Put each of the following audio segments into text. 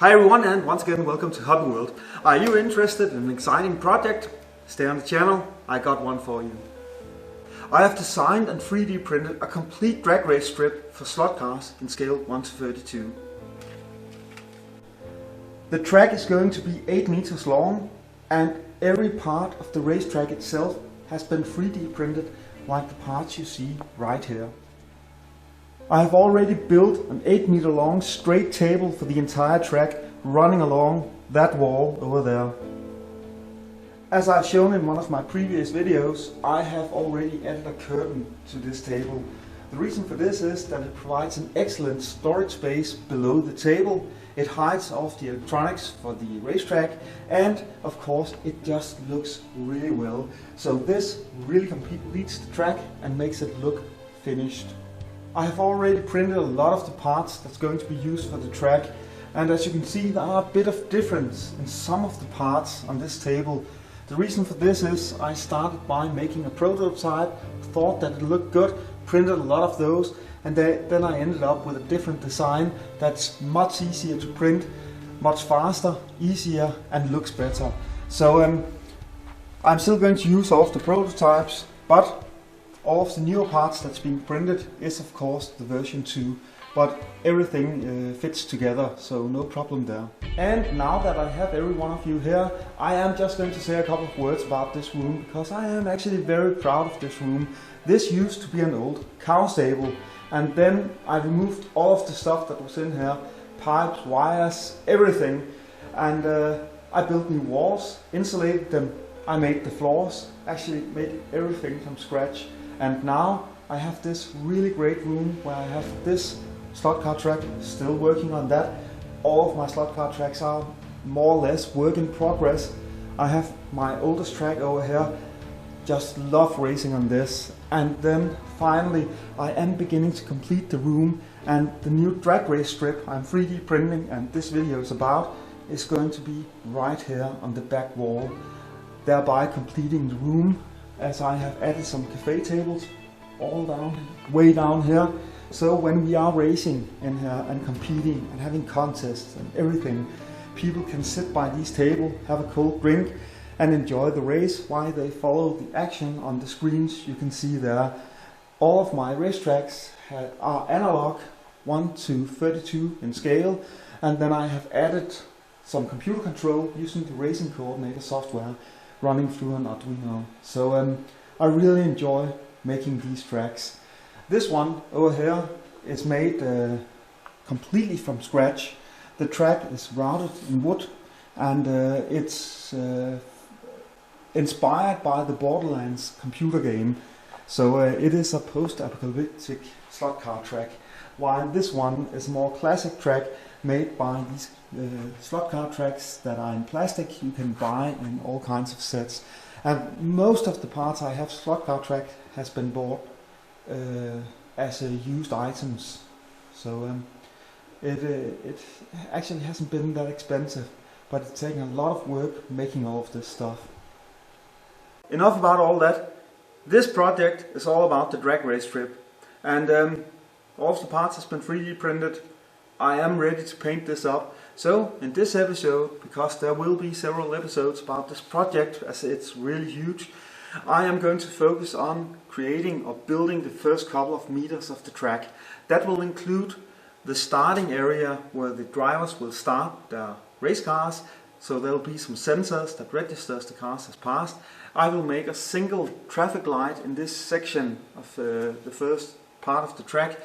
Hi everyone, and once again welcome to Hobby World. Are you interested in an exciting project? Stay on the channel, I got one for you. I have designed and 3D printed a complete drag race strip for slot cars in scale 1:32. The track is going to be 8 meters long, and every part of the racetrack itself has been 3D printed like the parts you see right here. I have already built an 8 meter long straight table for the entire track running along that wall over there. As I've shown in one of my previous videos, I have already added a curtain to this table. The reason for this is that it provides an excellent storage space below the table. It hides off the electronics for the racetrack, and of course it just looks really well. So this really completes the track and makes it look finished. I have already printed a lot of the parts that's going to be used for the track, and as you can see there are a bit of difference in some of the parts on this table. The reason for this is I started by making a prototype, thought that it looked good, printed a lot of those, and then I ended up with a different design that's much easier to print, much faster, easier, and looks better. So I'm still going to use all of the prototypes, but all of the newer parts that's being printed is of course the version 2, but everything fits together, so no problem there. And now that I have every one of you here, I am just going to say a couple of words about this room, because I am actually very proud of this room. This used to be an old cow stable, and then I removed all of the stuff that was in here, pipes, wires, everything, and I built new walls, insulated them, I made the floors, actually made everything from scratch. And now I have this really great room where I have this slot car track, still working on that. All of my slot car tracks are more or less work in progress. I have my oldest track over here, just love racing on this. And then finally I am beginning to complete the room, and the new drag race strip I'm 3D printing and this video is about is going to be right here on the back wall, thereby completing the room, as I have added some cafe tables all down, way down here. So when we are racing in here and competing and having contests and everything, people can sit by these tables, have a cold drink and enjoy the race while they follow the action on the screens you can see there. All of my racetracks are analog, 1:32 in scale, and then I have added some computer control using the racing coordinator software running through an Arduino. So I really enjoy making these tracks. This one over here is made completely from scratch. The track is routed in wood, and it's inspired by the Borderlands computer game. So it is a post-apocalyptic slot car track, while this one is a more classic track made by these slot car tracks that are in plastic. You can buy in all kinds of sets, and most of the parts I have slot car track has been bought as used items. So it actually hasn't been that expensive, but it's taken a lot of work making all of this stuff. Enough about all that. This project is all about the drag race strip, and all of the parts has been 3D printed. I am ready to paint this up. So in this episode, because there will be several episodes about this project as it's really huge, I am going to focus on creating or building the first couple of meters of the track. That will include the starting area where the drivers will start their race cars. So there will be some sensors that registers the cars as passed. I will make a single traffic light in this section of the first part of the track,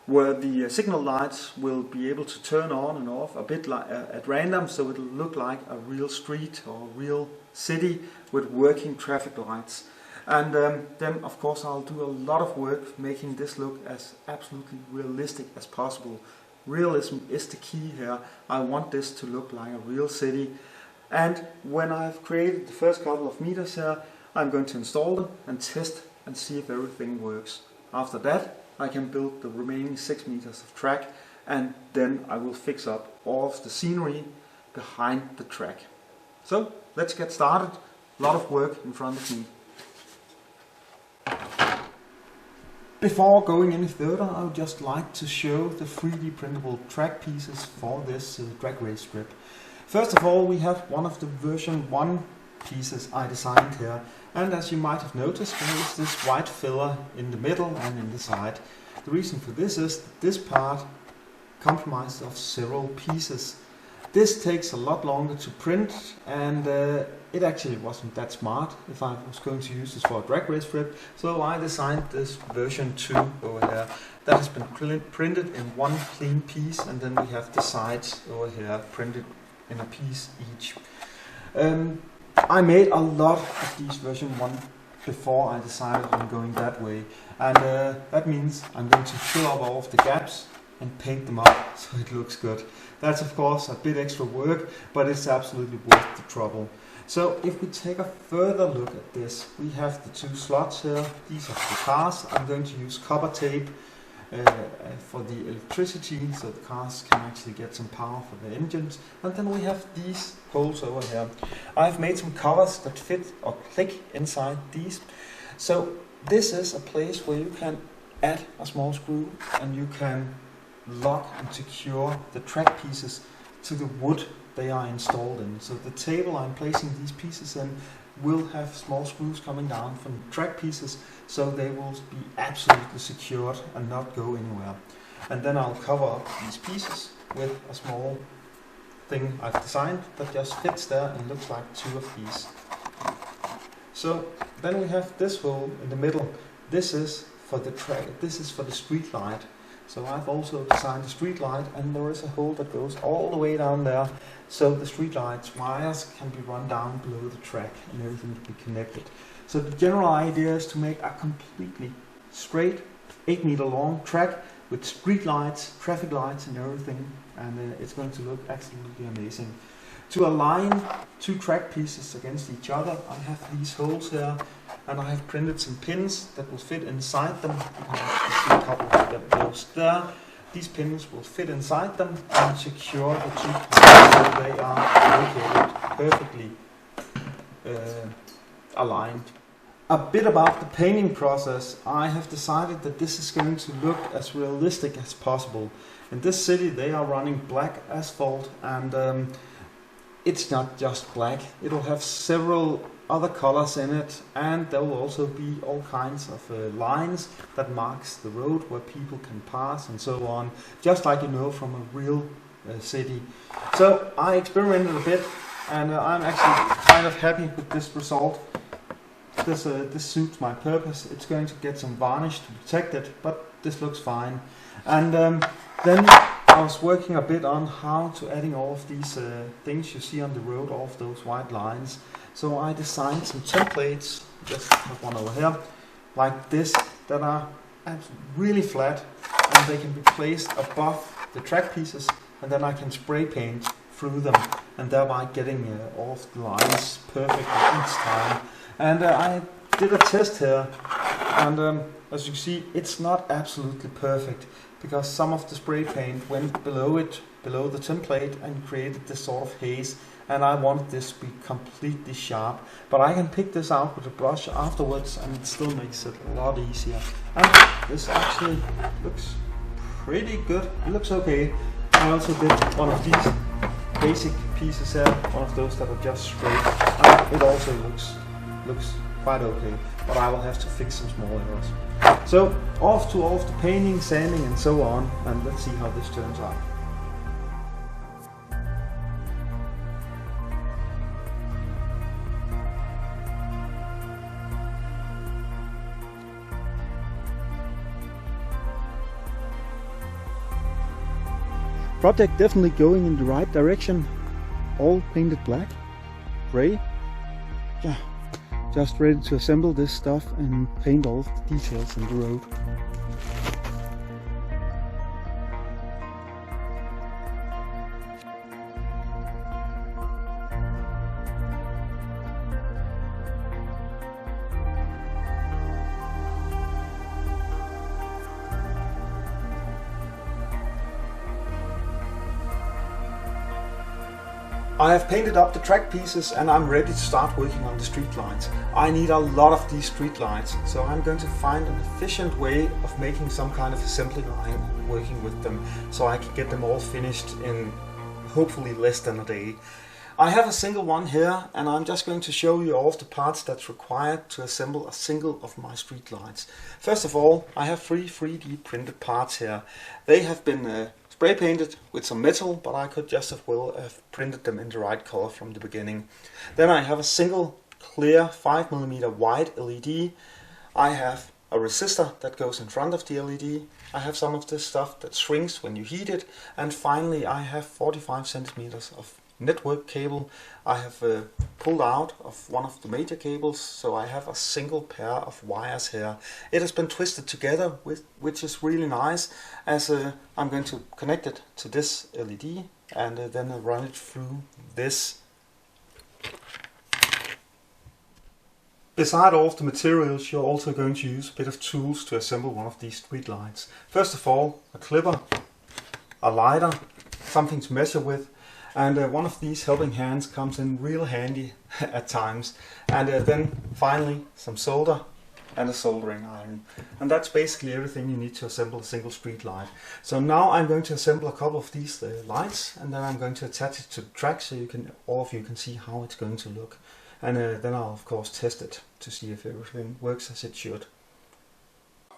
where the signal lights will be able to turn on and off a bit like, at random, so it will look like a real street or a real city with working traffic lights. And then of course I'll do a lot of work making this look as absolutely realistic as possible. Realism is the key here. I want this to look like a real city. And when I've created the first couple of meters here, I'm going to install them and test and see if everything works. After that I can build the remaining 6 meters of track, and then I will fix up all of the scenery behind the track. So let's get started. A lot of work in front of me. Before going any further, I would just like to show the 3D printable track pieces for this drag race strip. First of all, we have one of the version 1 pieces I designed here, and as you might have noticed, there is this white filler in the middle and in the side. The reason for this is that this part comprised of several pieces. This takes a lot longer to print, and it actually wasn't that smart if I was going to use this for a drag race strip, so I designed this version 2 over here. That has been printed in one clean piece, and then we have the sides over here printed in a piece each. I made a lot of these version 1 before I decided on going that way, and that means I'm going to fill up all of the gaps and paint them up so it looks good. That's of course a bit extra work, but it's absolutely worth the trouble. So if we take a further look at this, we have the 2 slots here. These are the cars. I'm going to use copper tape for the electricity, so the cars can actually get some power for the engines. And then we have these holes over here. I've made some covers that fit or click inside these. So this is a place where you can add a small screw and you can lock and secure the track pieces to the wood they are installed in. So the table I'm placing these pieces in will have small screws coming down from the track pieces, so they will be absolutely secured and not go anywhere. And then I'll cover up these pieces with a small thing I've designed that just fits there and looks like 2 of these. So then we have this hole in the middle. This is for the track. This is for the street light. So I've also designed a street light, and there is a hole that goes all the way down there, so the street lights wires can be run down below the track and everything can be connected. So the general idea is to make a completely straight 8-meter long track with street lights, traffic lights and everything, and it's going to look absolutely amazing. To align 2 track pieces against each other, I have these holes here, and I have printed some pins that will fit inside them. You can actually see a couple of those there. These pins will fit inside them and secure the 2 pieces so they are located perfectly aligned. A bit about the painting process. I have decided that this is going to look as realistic as possible. In this city they are running black asphalt, and it's not just black. It'll have several other colors in it, and there will also be all kinds of lines that marks the road where people can pass and so on, just like you know from a real city. So I experimented a bit, and I'm actually kind of happy with this result. This suits my purpose. It's going to get some varnish to protect it, but this looks fine. And then I was working a bit on how to adding all of these things you see on the road, all of those white lines. So I designed some templates, just have one over here, like this, that are really flat, and they can be placed above the track pieces, and then I can spray paint through them, and thereby getting all of the lines perfect each time. And I did a test here, and as you see, it's not absolutely perfect, because some of the spray paint went below the template, and created this sort of haze, and I want this to be completely sharp. But I can pick this out with a brush afterwards, and it still makes it a lot easier. And this actually looks pretty good. It looks okay. I also did one of these basic pieces here, one of those that are just straight. And it also looks quite okay, but I will have to fix some small errors. So off to all of the painting, sanding and so on, and let's see how this turns out. Project definitely going in the right direction. All painted black, grey. Yeah, just ready to assemble this stuff and paint all the details in the road. I have painted up the track pieces and I'm ready to start working on the street lights. I need a lot of these street lights, so I'm going to find an efficient way of making some kind of assembly line working with them, so I can get them all finished in hopefully less than a day. I have a single one here, and I'm just going to show you all of the parts that's required to assemble a single of my street lights. First of all, I have 3 3D printed parts here. They have been spray painted with some metal, but I could just as well have printed them in the right color from the beginning. Then I have a single clear 5mm wide LED. I have a resistor that goes in front of the LED. I have some of this stuff that shrinks when you heat it. And finally I have 45 centimeters of network cable. I have pulled out of one of the major cables, so I have a single pair of wires here. It has been twisted together, which is really nice, as I'm going to connect it to this LED and then run it through this. Beside all of the materials, you're also going to use a bit of tools to assemble one of these street lights. First of all, a clipper, a lighter, something to measure with, and one of these helping hands comes in real handy at times. And then finally some solder and a soldering iron. And that's basically everything you need to assemble a single street light. So now I'm going to assemble a couple of these lights, and then I'm going to attach it to the track so all of you can see how it's going to look. And then I'll of course test it to see if everything works as it should.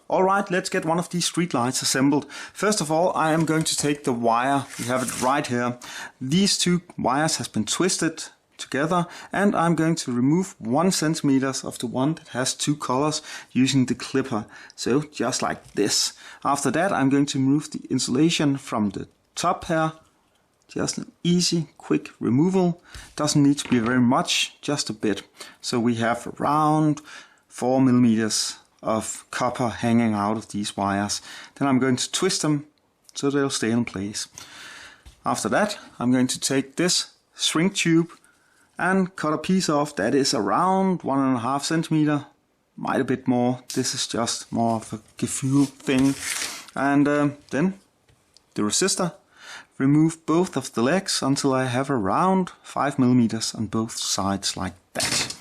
Alright, let's get one of these street lights assembled. First of all, I am going to take the wire. We have it right here. These 2 wires has been twisted together, and I'm going to remove 1 centimeter of the one that has 2 colors using the clipper. So just like this. After that, I'm going to remove the insulation from the top here. Just an easy, quick removal. Doesn't need to be very much, just a bit. So we have around 4 millimeters of copper hanging out of these wires. Then I'm going to twist them so they'll stay in place. After that, I'm going to take this shrink tube and cut a piece off that is around 1.5 centimeter, might a bit more. This is just more of a gefühl thing. And then the resistor. Remove both of the legs until I have around 5 millimeters on both sides like that.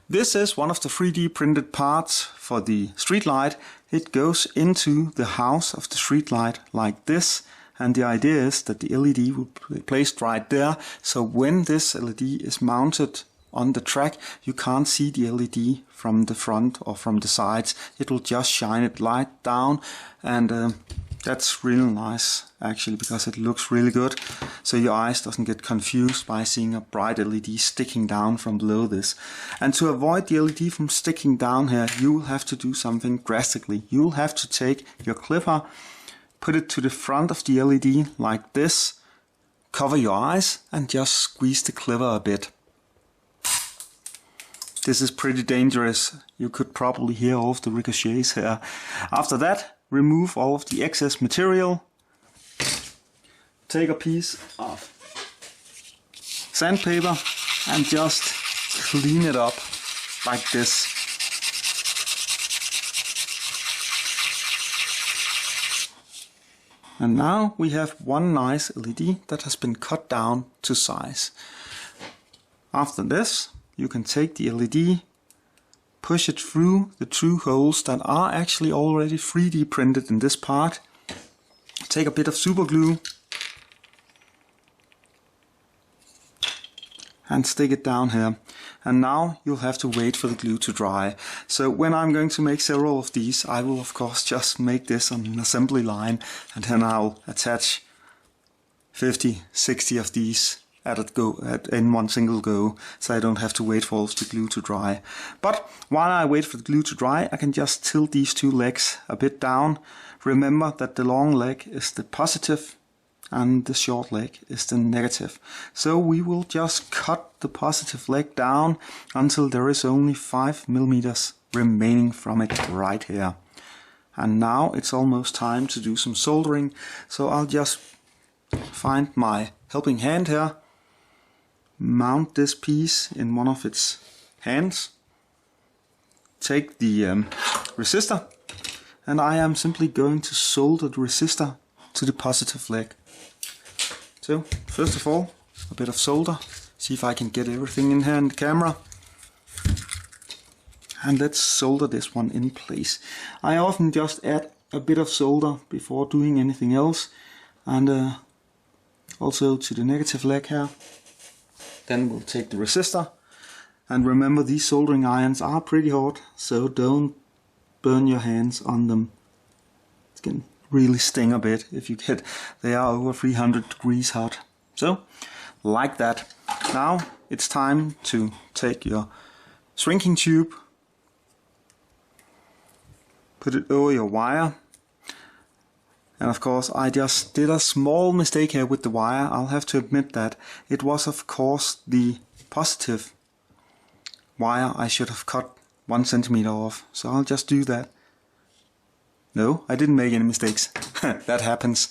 This is one of the 3D printed parts for the streetlight. It goes into the house of the streetlight like this, and the idea is that the LED will be placed right there, so when this LED is mounted on the track, you can't see the LED from the front or from the sides. It will just shine it light down, and that's really nice actually, because it looks really good, so your eyes doesn't get confused by seeing a bright LED sticking down from below this. And to avoid the LED from sticking down here, you will have to do something drastically. You will have to take your clipper, put it to the front of the LED like this, cover your eyes and just squeeze the clipper a bit. This is pretty dangerous. You could probably hear all of the ricochets here. After that, remove all of the excess material. Take a piece of sandpaper and just clean it up like this. And now we have one nice LED that has been cut down to size. After this, you can take the LED, push it through the 2 holes that are actually already 3D printed in this part. Take a bit of super glue and stick it down here. And now you'll have to wait for the glue to dry. So when I'm going to make several of these, I will of course just make this on an assembly line, and then I'll attach 50, 60 of these in one single go, so I don't have to wait for all of the glue to dry. But while I wait for the glue to dry, I can just tilt these 2 legs a bit down. Remember that the long leg is the positive and the short leg is the negative. So we will just cut the positive leg down until there is only 5 millimeters remaining from it right here. And now it's almost time to do some soldering, so I'll just find my helping hand here, mount this piece in one of its hands, take the resistor, and I am simply going to solder the resistor to the positive leg. So first of all, a bit of solder. See if I can get everything in here in the camera. And let's solder this one in place. I often just add a bit of solder before doing anything else. And also to the negative leg here. Then we'll take the resistor. And remember, these soldering irons are pretty hot, so don't burn your hands on them. It can really sting a bit if you get, they are over 300 degrees hot. So, like that. Now it's time to take your shrinking tube, put it over your wire. And of course I just did a small mistake here with the wire. I'll have to admit that. It was of course the positive wire I should have cut 1 centimeter off. So I'll just do that. No, I didn't make any mistakes. That happens.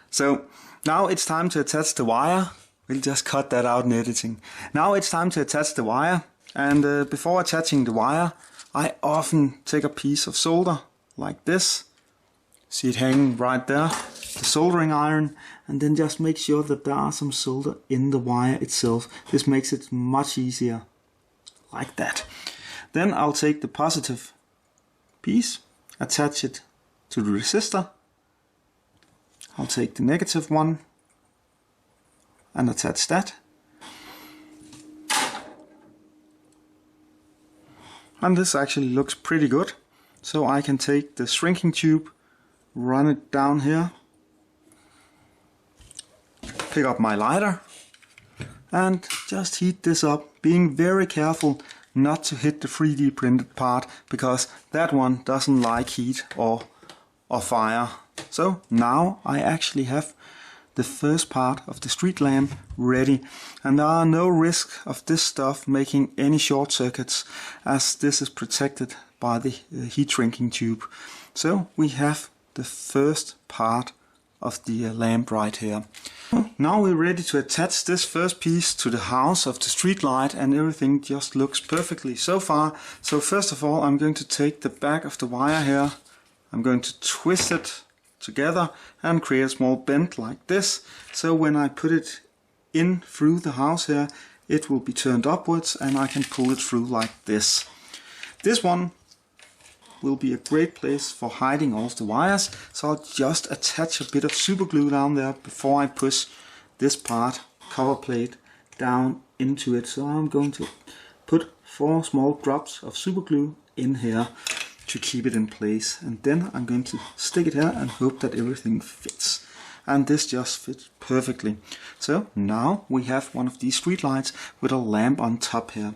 So now it's time to attach the wire. We'll just cut that out in editing. Now it's time to attach the wire. And before attaching the wire, I often take a piece of solder like this. See it hanging right there, the soldering iron, and then just make sure that there are some solder in the wire itself. This makes it much easier, like that. Then I'll take the positive piece, attach it to the resistor. I'll take the negative one and attach that. And this actually looks pretty good. So I can take the shrinking tube, run it down here, pick up my lighter and just heat this up, being very careful not to hit the 3D printed part, because that one doesn't like heat or fire. So now I actually have the first part of the street lamp ready, and there are no risk of this stuff making any short circuits, as this is protected by the heat shrinking tube. So we have the first part of the lamp right here. Now we're ready to attach this first piece to the house of the street light, and everything just looks perfectly so far. So first of all, I'm going to take the back of the wire here. I'm going to twist it together and create a small bend like this. So when I put it in through the house here, it will be turned upwards and I can pull it through like this. This one will be a great place for hiding all the wires, so I'll just attach a bit of super glue down there before I push this part, cover plate, down into it. So I'm going to put 4 small drops of super glue in here to keep it in place, and then I'm going to stick it here and hope that everything fits. And this just fits perfectly. So now we have one of these street lights with a lamp on top here.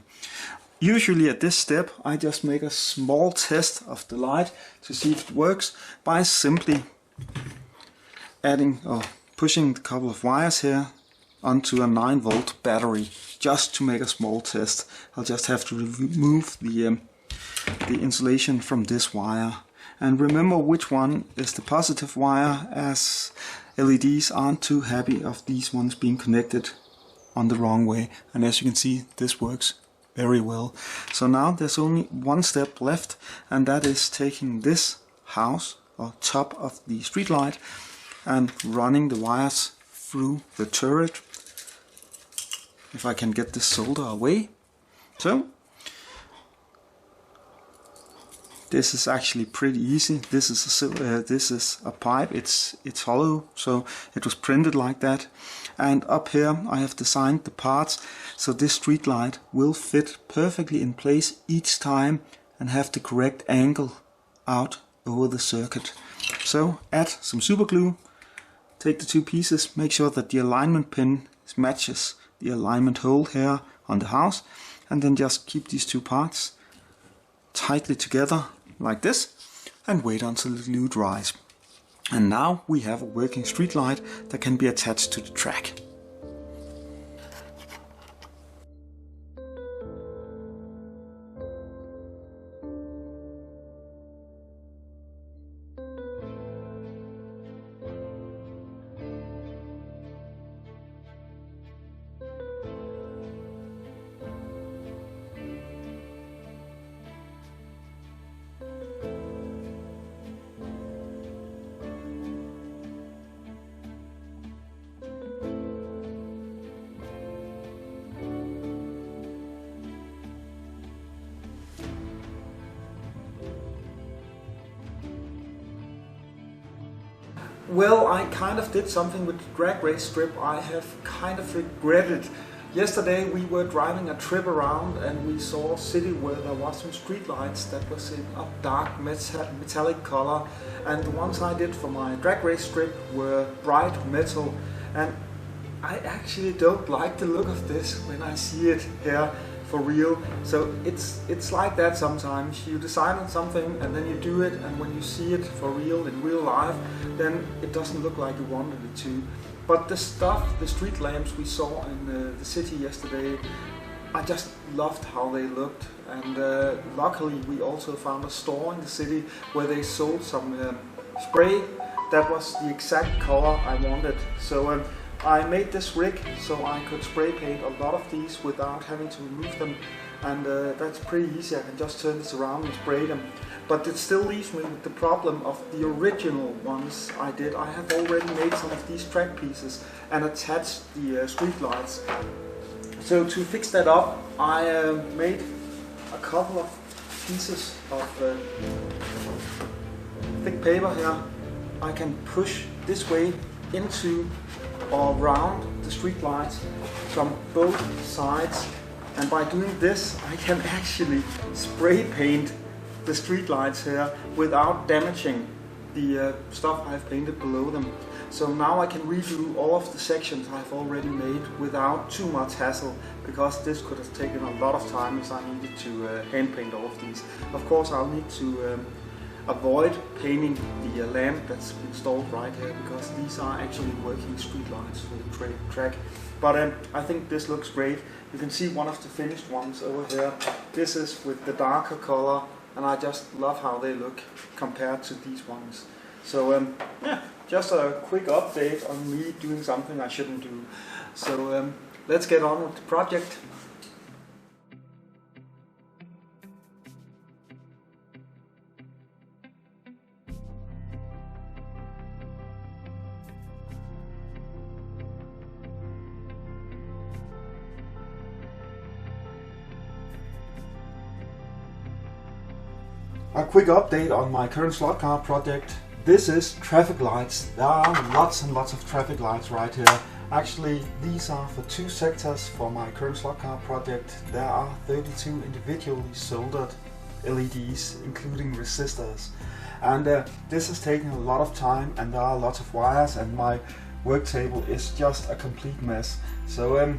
Usually at this step I just make a small test of the light to see if it works by simply adding or pushing a couple of wires here onto a 9-volt battery, just to make a small test. I'll just have to remove the insulation from this wire. And remember which one is the positive wire, as LEDs aren't too happy of these ones being connected on the wrong way. And as you can see, this works very well. So now there's only one step left, and that is taking this house or top of the street light and running the wires through the turret. If I can get this solder away. So this is actually pretty easy. This is a pipe. It's hollow, so it was printed like that. And up here I have designed the parts so this street light will fit perfectly in place each time and have the correct angle out over the circuit. So add some super glue, take the 2 pieces, make sure that the alignment pin matches the alignment hole here on the house, and then just keep these 2 parts tightly together like this and wait until the glue dries. And now we have a working street light that can be attached to the track. Well, I kind of did something with the drag race strip I have kind of regretted. Yesterday we were driving a trip around and we saw a city where there was some street lights that was in a dark metallic color, and the ones I did for my drag race strip were bright metal, and I actually don't like the look of this when I see it here for real. So it's like that sometimes. You decide on something and then you do it, and when you see it for real in real life, then it doesn't look like you wanted it to. But the stuff, the street lamps we saw in the city yesterday, I just loved how they looked. And luckily we also found a store in the city where they sold some spray that was the exact color I wanted. So I made this rig so I could spray paint a lot of these without having to remove them, and that's pretty easy. I can just turn this around and spray them. But it still leaves me with the problem of the original ones I did. I have already made some of these track pieces and attached the street lights. So to fix that up, I made a couple of pieces of thick paper here. I can push this way into or around the street lights from both sides, and by doing this I can actually spray paint the street lights here without damaging the stuff I've painted below them. So now I can redo all of the sections I've already made without too much hassle, because this could have taken a lot of time as I needed to hand paint all of these. Of course I'll need to avoid painting the lamp that's installed right here, because these are actually working street lights for the track. But I think this looks great. You can see one of the finished ones over here. This is with the darker color, and I just love how they look compared to these ones. So yeah, just a quick update on me doing something I shouldn't do. So let's get on with the project. A quick update on my current slot car project. This is traffic lights. There are lots and lots of traffic lights right here. Actually, these are for two sectors for my current slot car project. There are 32 individually soldered LEDs, including resistors. And this has taken a lot of time, and there are lots of wires, and my work table is just a complete mess. So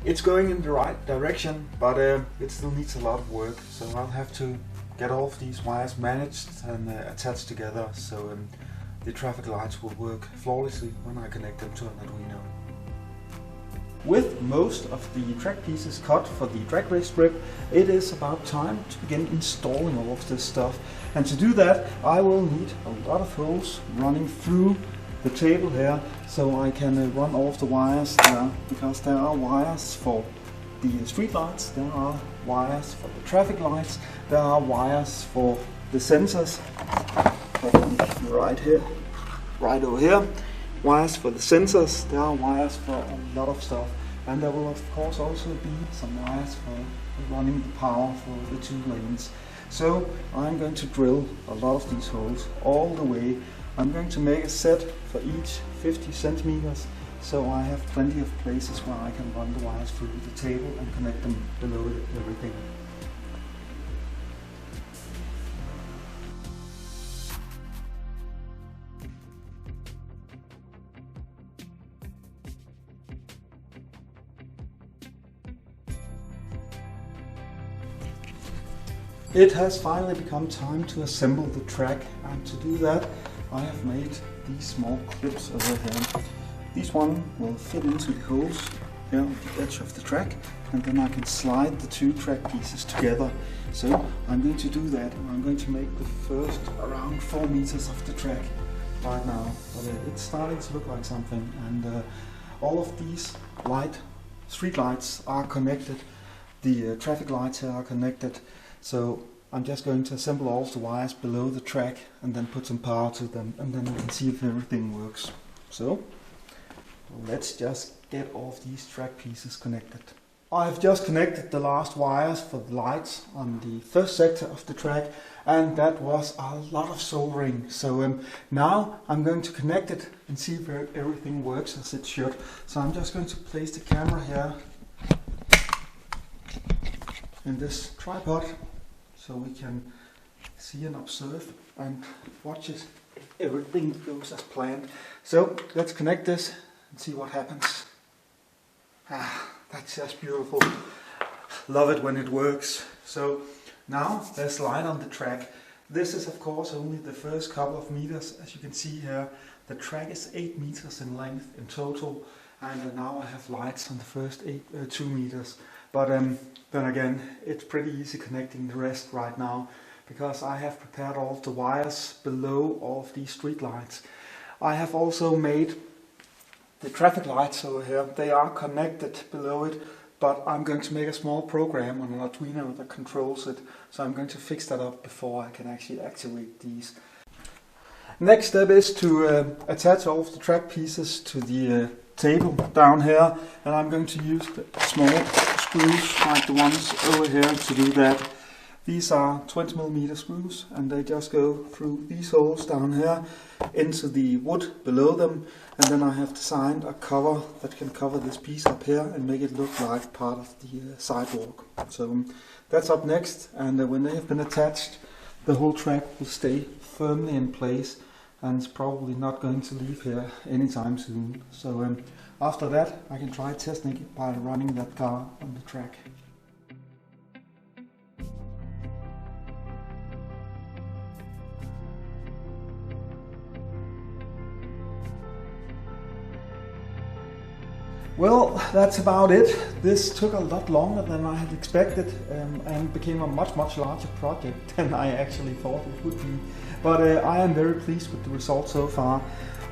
it's going in the right direction, but it still needs a lot of work. So I'll have to get all of these wires managed and attached together, so the traffic lights will work flawlessly when I connect them to an Arduino. With most of the track pieces cut for the drag race strip, it is about time to begin installing all of this stuff. And to do that, I will need a lot of holes running through the table here, so I can run all of the wires there, because there are wires for the street lights, there are wires for the traffic lights, there are wires for the sensors, right over here, wires for the sensors, there are wires for a lot of stuff, and there will of course also be some wires for running the power for the 2 lanes. So I'm going to drill a lot of these holes all the way. I'm going to make a set for each 50 centimeters, so I have plenty of places where I can run the wires through the table and connect them below everything. It has finally become time to assemble the track, and to do that I have made these small clips over here. This one will fit into the holes here on the edge of the track, and then I can slide the 2 track pieces together. So I'm going to do that, and I'm going to make the first around 4 meters of the track right now. But it's starting to look like something, and all of these street lights are connected. The traffic lights here are connected. So I'm just going to assemble all the wires below the track and then put some power to them, and then we can see if everything works. So let's just get all of these track pieces connected. I've just connected the last wires for the lights on the first sector of the track, and that was a lot of soldering. So now I'm going to connect it and see if everything works as it should. So I'm just going to place the camera here in this tripod so we can see and observe and watch it. Everything goes as planned. So let's connect this and see what happens. That's just beautiful. Love it when it works. So now there's light on the track. This is of course only the first couple of meters. As you can see here, the track is 8 meters in length in total, and now I have lights on the first 2 meters. But then again, it's pretty easy connecting the rest right now, because I have prepared all of the wires below all of these street lights. I have also made the traffic lights over here. They are connected below it, but I'm going to make a small program on an Arduino that controls it. So I'm going to fix that up before I can actually activate these. Next step is to attach all of the track pieces to the table down here, and I'm going to use the small screws like the ones over here to do that. These are 20mm screws, and they just go through these holes down here into the wood below them, and then I have designed a cover that can cover this piece up here and make it look like part of the sidewalk. So that's up next, and when they have been attached, the whole track will stay firmly in place, and it's probably not going to leave here anytime soon. So after that I can try testing it by running that car on the track. Well, that's about it. This took a lot longer than I had expected, and became a much larger project than I actually thought it would be. But I am very pleased with the results so far.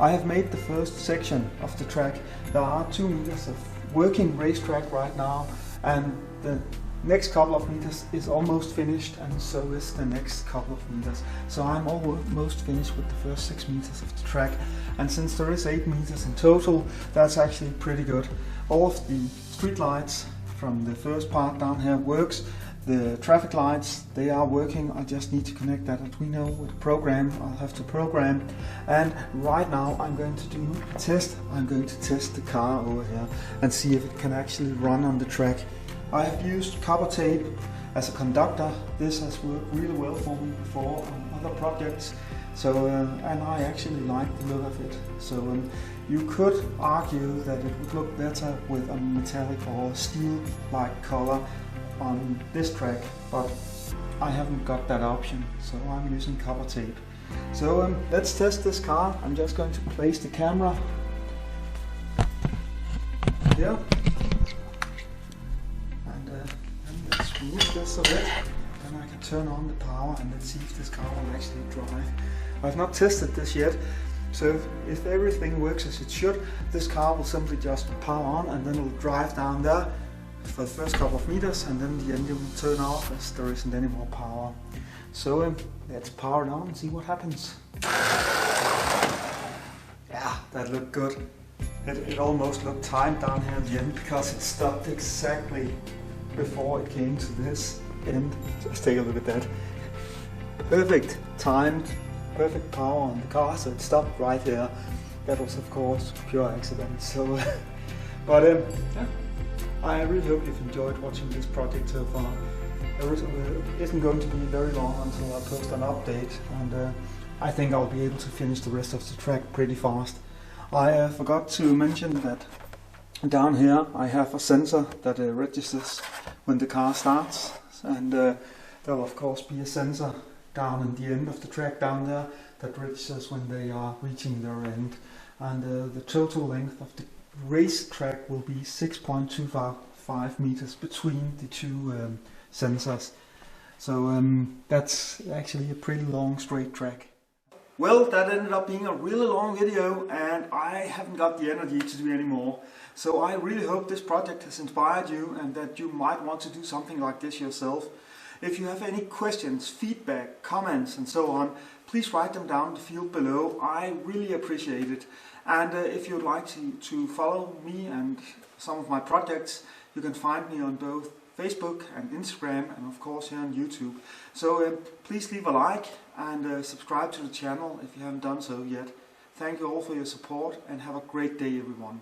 I have made the first section of the track. There are 2 meters of working racetrack right now, and the next couple of meters is almost finished, and so is the next couple of meters. So I'm almost finished with the first 6 meters of the track, and since there is 8 meters in total, that's actually pretty good. All of the street lights from the first part down here works. The traffic lights, they are working. I just need to connect that Arduino with a program I'll have to program. And right now I'm going to do a test. I'm going to test the car over here and see if it can actually run on the track. I have used copper tape as a conductor. This has worked really well for me before on other projects. So, and I actually like the look of it. So you could argue that it would look better with a metallic or steel-like color on this track, but I haven't got that option, so I'm using copper tape. So let's test this car. I'm just going to place the camera here. Let's move this a bit, then I can turn on the power and let's see if this car will actually drive. I've not tested this yet, so if everything works as it should, this car will simply just power on and then it will drive down there for the first couple of meters, and then the engine will turn off as there isn't any more power. So let's power it on and see what happens. Yeah, that looked good. It almost looked timed down here at the end because it stopped exactly before it came to this end. Just take a look at that. Perfect timed, perfect power on the car, so it stopped right here. That was of course pure accident. So, but yeah, I really hope you've enjoyed watching this project so far. It isn't going to be very long until I post an update, and I think I'll be able to finish the rest of the track pretty fast. I forgot to mention that down here I have a sensor that registers when the car starts, and there will of course be a sensor down in the end of the track down there that registers when they are reaching their end, and the total length of the race track will be 6.25 meters between the two sensors. So that's actually a pretty long straight track. Well, that ended up being a really long video, and I haven't got the energy to do any more. So I really hope this project has inspired you and that you might want to do something like this yourself. If you have any questions, feedback, comments and so on, please write them down in the field below. I really appreciate it. And if you'd like to follow me and some of my projects, You can find me on both Facebook and Instagram, and of course here on YouTube. So please leave a like and subscribe to the channel if you haven't done so yet. Thank you all for your support, and have a great day everyone.